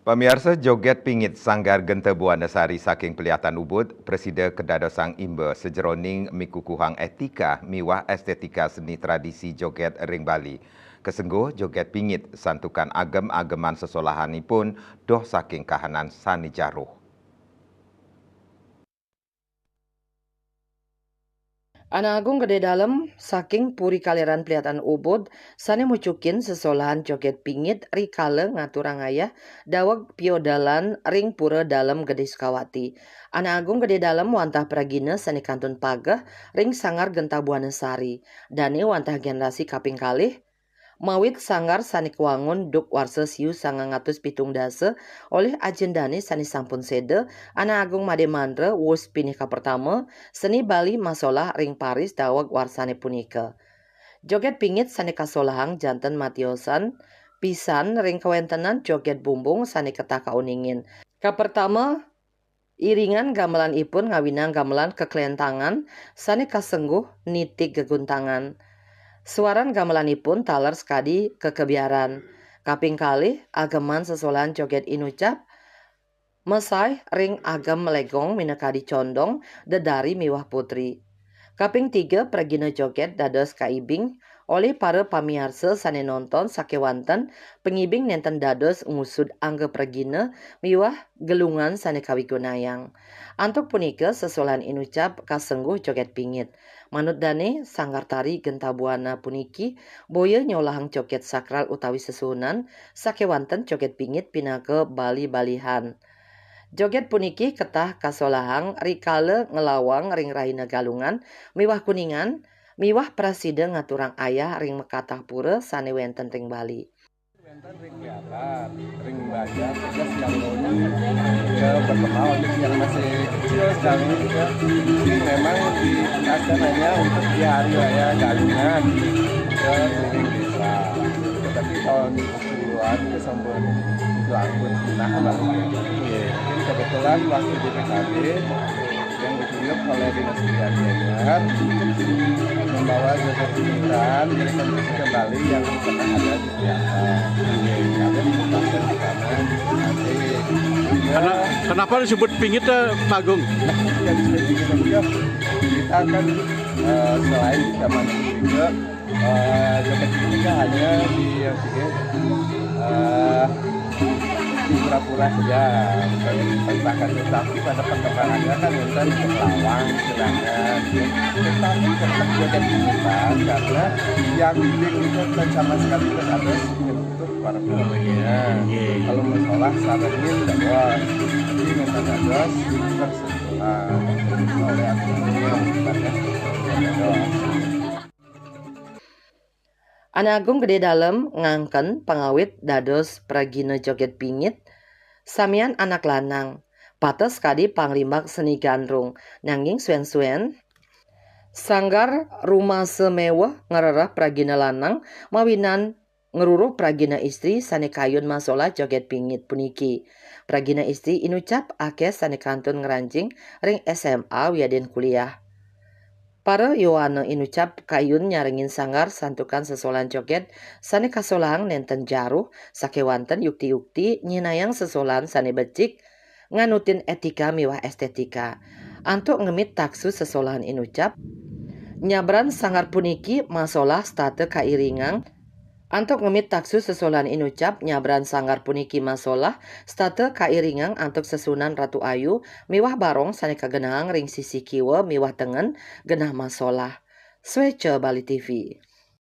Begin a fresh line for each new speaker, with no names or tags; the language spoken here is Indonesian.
Pemirsa joget pingit sanggar Genta Buanasari saking Pelihatan Ubud, Presiden Kedadosang Imba sejeroning mikukuhang etika miwah estetika seni tradisi joget ring Bali. Kesengguh joget pingit santukan agem-ageman sesolahanipun doh saking kahanan sani jaruh.
Anak Agung Gede Dalem saking Puri Kaliran Pelihatan Ubud sane mucukin sesolahan joget pingit rikale ngaturangaya dawag piodalan ring pura dalem Gede Sukawati. Anak Agung Gede Dalem wantah pragina sane kantun pagah ring sangar Genta Buanasari. Dane wantah generasi kaping kalih mawit sangar sanik wangun duk warsa siu 970 oleh agendane sani sampun sede Anak Agung Made Mandra wus pinika pertama seni Bali masolah ring Paris dawag warsane punika. Joget pingit sani kasolahang janten matiosan pisan ring kawentenan joget bumbung sani ketah kauningin. Kapertama iringan gamelan ipun ngawinang gamelan keklentangan sani kasengguh nitik geguntangan. Suaran gamelanipun taler sekadi kekebiaran. Kaping kalih ageman sesolahan joget inucap mesai ring agem melegong minekadi condong dedari miwah putri. Kaping 3 pragina joget dados kaibing oleh para pamiarsa sane nonton sakewanten pengibing nenten dados ngusud angga pragina miwah gelungan sane kawigunayang. Antuk punika sesolahan inucap kasengguh joget pingit. Manut dane sanggar tari Genta Buana puniki boya nyolahang joget sakral utawi sesunan sakewanten joget pingit pinake Bali-balihan. Joget puniki ketah kasolahang rikale ngelawang ring rahina galungan miwah kuningan miwah prasida ngaturang ayah ring mekatah pura sane wenten ring Bali.
Ring kelihatan, ring baja, plus yang ya berkenal yang masih kecil sekali ya. Memang acaranya untuk di hari raya galungan ke keliling desa. Tetapi tahun 20-an itu sampai langsung nah baru. Mungkin kebetulan waktu di PKB yang ditunjuk oleh Dinas Pendidikan membawa joget pingitan rekonstruksi kembali yang pernah ada di
Kenapa disebut pingit, Pak Agung?
Yang disebut pingit kita kan selain kita masih juga joget pingitan hanya di yang pura-pura saja, bahkan tetapi pada perkembangannya kan untuk lawang silangan, tetapi tetap joget pingitan karena yang bimbing itu kan sama sekali ada untuk para pemainnya. Kalau masalah saat ini tidak bos, jadi minta dados tersentuhan oleh aturannya bukannya dados.
Anak Agung Gede Dalem ngangken pengawit dados pragina joget pingit samian anak lanang pates kadi panglimbak seni gandrung nanging suen-suen sanggar rumah semewah ngererah pragina lanang mawinan ngeruruh pragina istri sane kayun masolah joget pingit puniki. Pragina istri inucap akeh sane kantun ngerancing ring SMA wiaden kuliah. Para Yohana inucap kayun nyaringin sanggar santukan sesolan joget sane kasolang nenten jaruh sakewanten yukti-yukti nyinayang sesolan sane becik nganutin etika miwah estetika. Antuk ngemit taksu sesolahan inucap nyabran sanggar puniki masolah state kairingang. Antuk ngemit taksu sesolahan inucap nyabran sanggar puniki masolah state kairingang antuk sesunan Ratu Ayu miwah barong sane kagenahang ring sisi kiwa miwah tengen genah masolah. Swece Bali TV.